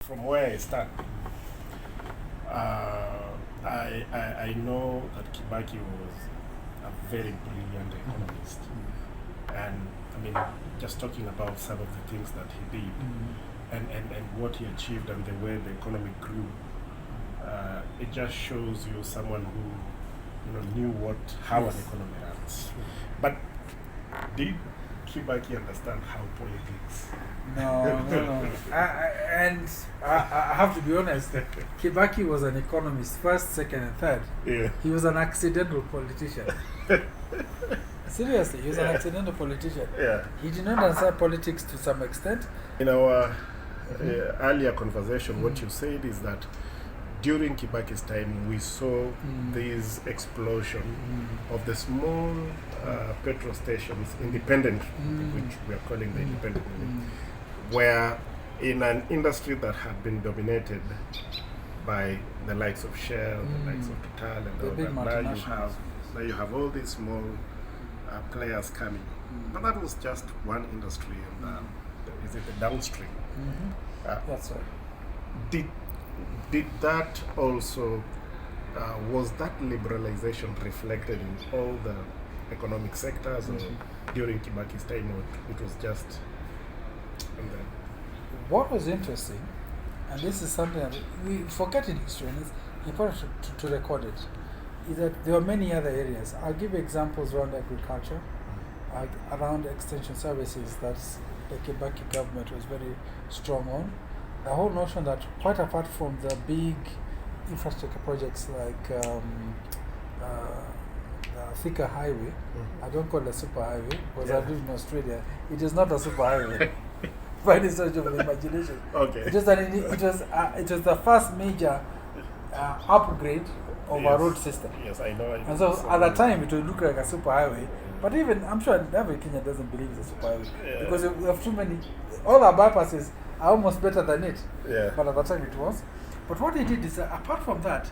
From where I stand, I know that Kibaki was a very brilliant economist. And I mean, just talking about some of the things that he did and what he achieved and the way the economy grew, it just shows you someone who knew how an economy runs. But did Kibaki understand how politics? No. I have to be honest, Kibaki was an economist, first, second, and third. Yeah. He was an accidental politician. Seriously, he was an accidental politician. Yeah. He did not understand politics to some extent. In our earlier conversation, what you said is that during Kibaki's time, we saw this explosion of the small petrol stations, independent, which we are calling the independent, where in an industry that had been dominated by the likes of Shell, the likes of Total, and all that, now you have all these small players coming. But that was just one industry, and is it the downstream? That's right. Did that also, was that liberalization reflected in all the economic sectors or during Kibaki's time, or it was just... What was interesting, and this is something that we forget in history, and it's important to record it, is that there were many other areas. I'll give examples around agriculture, around extension services that the Kibaki government was very strong on. The whole notion that, quite apart from the big infrastructure projects like the Thika Highway, I don't call it a super highway because I live in Australia. It is not a super highway by any stretch of the imagination. Okay. It was the first major upgrade of our road system. Yes, I know. And so at that time it would look like a super highway. But even, I'm sure every Kenyan doesn't believe it's a super highway because we have too many. All our bypasses are almost better than it. Yeah. But at that time it was. But what they did is, apart from that,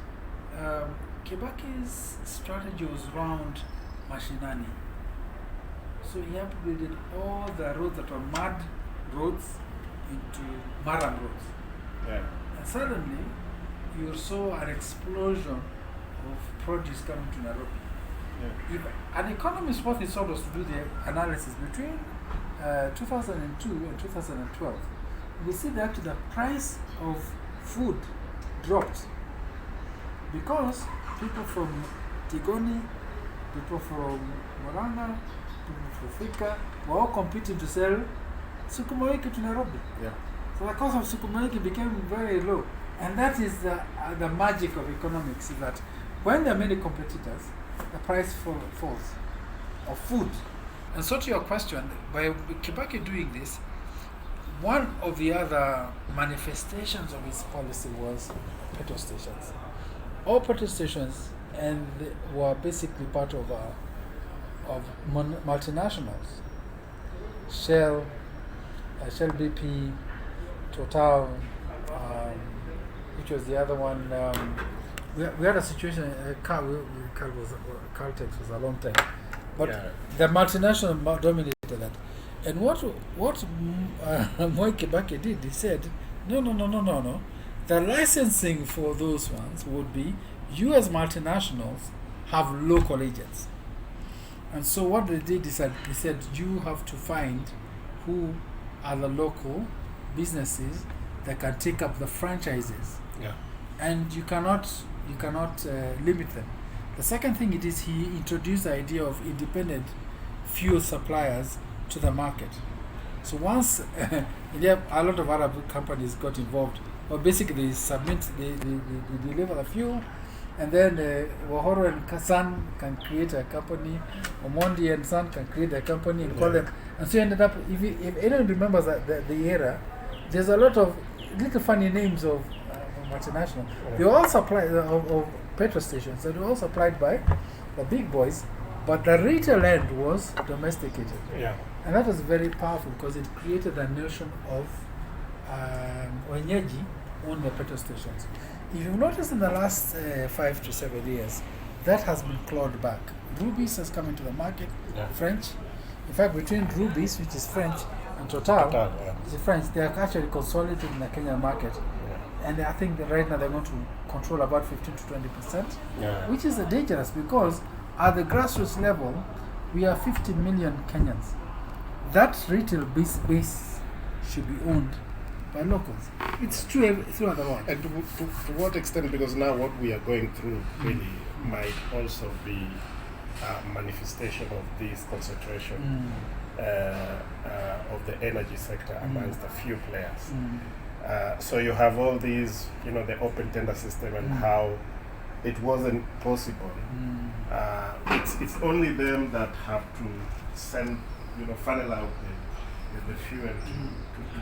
Kibaki's strategy was around mashinani. So he upgraded all the roads that were mud roads into maram roads. Yeah. And suddenly, you saw an explosion of produce coming to Nairobi. Yeah. If an economist, what he saw was to do the analysis between 2002 and 2012. We see that the price of food dropped because people from Tigoni, people from Moranga, people from Thika were all competing to sell sukuma wiki to Nairobi. Yeah. So the cost of sukuma wiki became very low. And that is the magic of economics, is that when there are many competitors, the price falls of food. And so to your question, by Kibaki doing this, one of the other manifestations of his policy was petrol stations. All petrol stations were basically part of multinationals. Shell, BP, Total, which was the other one. We had a situation, Caltex was a long time. But the multinational dominated that. And what Moi Kibaki did, he said, no. The licensing for those ones would be, you as multinationals have local agents. And so what they did is that they said, you have to find who are the local businesses that can take up the franchises. Yeah. And you cannot limit them. The second thing it is, he introduced the idea of independent fuel suppliers to the market. So once a lot of Arab companies got involved, well, basically they deliver the fuel, and then Wahoro and Son can create a company, Omondi and Son can create a company and call them. And so you ended up, if anyone remembers the era, there's a lot of little funny names of multinational. They were all supplied of petrol stations, and they were all supplied by the big boys, but the retail end was domesticated. Yeah. And that was very powerful because it created a notion of wenyeji own the petrol stations. If you've noticed in the last 5 to 7 years, that has been clawed back. Rubies has come into the market, French. In fact, between Rubies, which is French, and Total, yeah. is French. They are actually consolidating the Kenyan market, Yeah. and I think that right now they're going to control about 15 to 20%, Yeah. which is dangerous because at the grassroots level, we are 50 million Kenyans. That retail base should be owned by locals. It's true throughout the world. And to what extent, because now what we are going through really might also be a manifestation of this concentration of the energy sector amongst a few players. So you have all these, the open tender system and how it wasn't possible. It's only them that have to send, funnel out the fuel to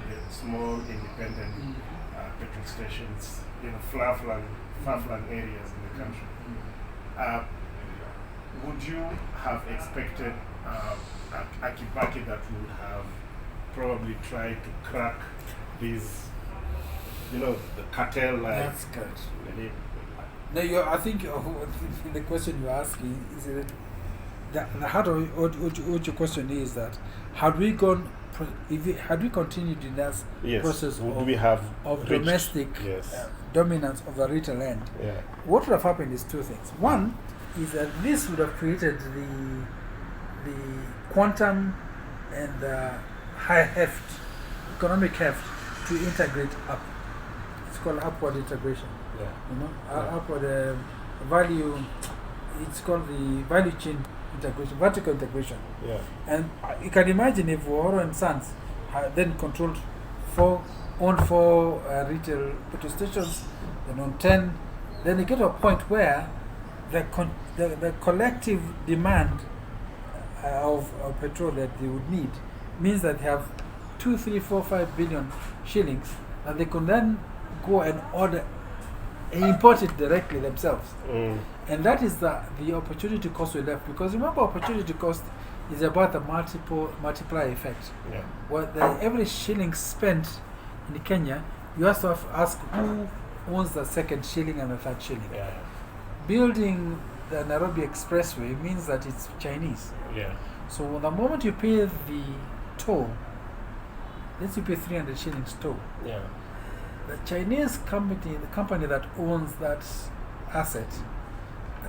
the small independent petrol stations, far-flung areas in the country. Would you have expected a Kibaki that would have probably tried to crack these, the cartel like? That's correct. No, I think the question you're asking is the heart of what your question is that had we continued in that process of domestic dominance of the retail end, what would have happened is two things. One is that this would have created the quantum and the high heft, economic heft to integrate up. It's called upward integration. Upward value. It's called the value chain integration, vertical integration. And you can imagine if Wahoro and Sons had then controlled four retail petrol stations, then on 10, then you get to a point where the collective demand of petrol that they would need means that they have 2, 3, 4, 5 billion shillings, and they can then go and order and import it directly themselves. And that is the opportunity cost we left. Because remember, opportunity cost is about the multiplier effect. Every shilling spent in Kenya, you have to ask who owns the second shilling and the third shilling. Building the Nairobi Expressway means that it's Chinese. So the moment you pay the toll, let's say you pay 300 shillings toll. The Chinese company, the company that owns that asset,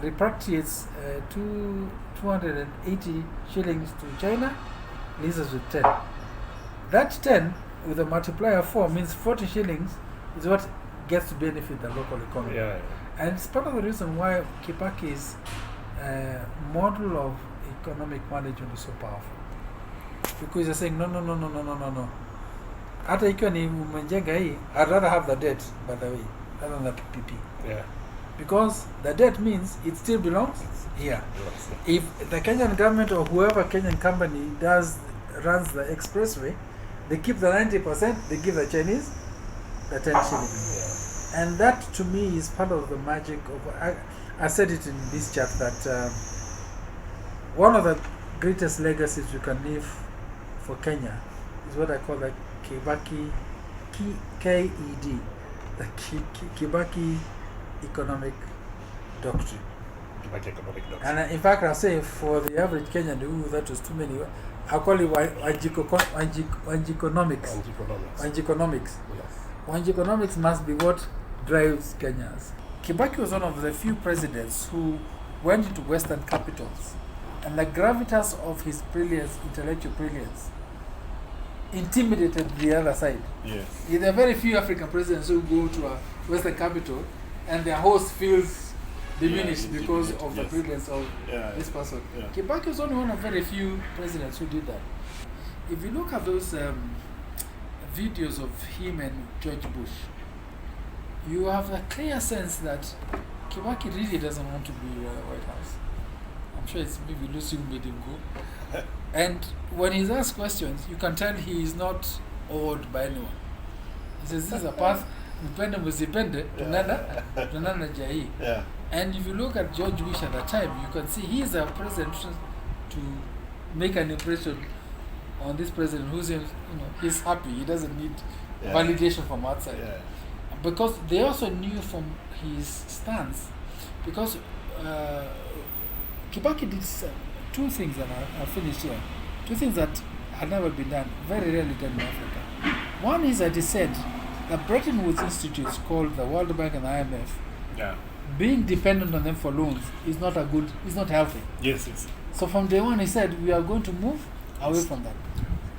repatriates 280 shillings to China, leases with 10. That 10 with a multiplier of 4 means 40 shillings is what gets to benefit the local economy. And it's part of the reason why Kibaki's model of economic management is so powerful. Because they're saying, no. Hata ikiwa ni umejenga hii, I'd rather have the debt, by the way, rather than the PPP. Because the debt means it still belongs here. If the Kenyan government or whoever Kenyan company runs the expressway, they keep the 90%, they give the Chinese the 10 shillings. And that to me is part of the magic of, I said it in this chat that one of the greatest legacies you can leave for Kenya is what I call the Kibaki, KED, the Kibaki economic doctrine. And in fact, I say for the average Kenyan, that was too many. I call it Wanjiconomics. Wanjiconomics must be what drives Kenyans. Kibaki was one of the few presidents who went into Western capitals, and the gravitas of his brilliance, intellectual brilliance, intimidated the other side. There are very few African presidents who go to a Western capital and their host feels diminished because of the brilliance of this person. Kibaki was only one of very few presidents who did that. If you look at those videos of him and George Bush, you have a clear sense that Kibaki really doesn't want to be in the White House. I'm sure it's maybe Lucy who made him go. And when he's asked questions, you can tell he is not awed by anyone. He says, this is a path, and if you look at George Bush at the time, you can see he is a president to make an impression on this president who's, he's happy, he doesn't need validation from outside. Because they also knew from his stance, because Kibaki did two things that I'll finish here. Two things that had never been done, very rarely done in Africa. One is that he said the Bretton Woods institutes called the World Bank and the IMF, Yeah. being dependent on them for loans is not healthy. Yes, yes. So from day one he said we are going to move away from that.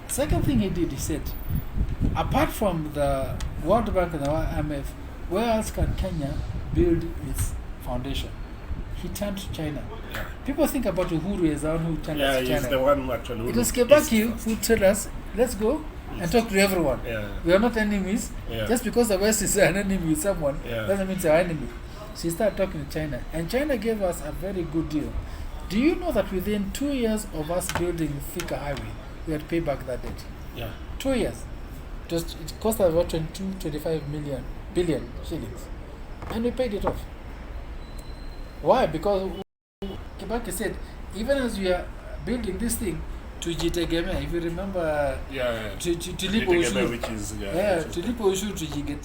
Second thing he did, he said, apart from the World Bank and the IMF, where else can Kenya build its foundation? He turned to China. Yeah. People think about Uhuru as the one who turned Yeah, to he's China. the one actually. It was Kibaki who told us, let's go and talk to everyone. Yeah. We are not enemies. Yeah. Just because the West is an enemy with someone Yeah. doesn't mean it's our enemy. So he started talking to China. And China gave us a very good deal. Do you know that within 2 years of us building Thika Highway, we had to pay back that debt? Yeah. 2 years. It cost us about 25 billion shillings. And we paid it off. Why? Because Kibaki said, even as we are building this thing, tujitegemea, if you remember, Yeah. tulipo Together, ushuru, which is tulipo ushuru tujiget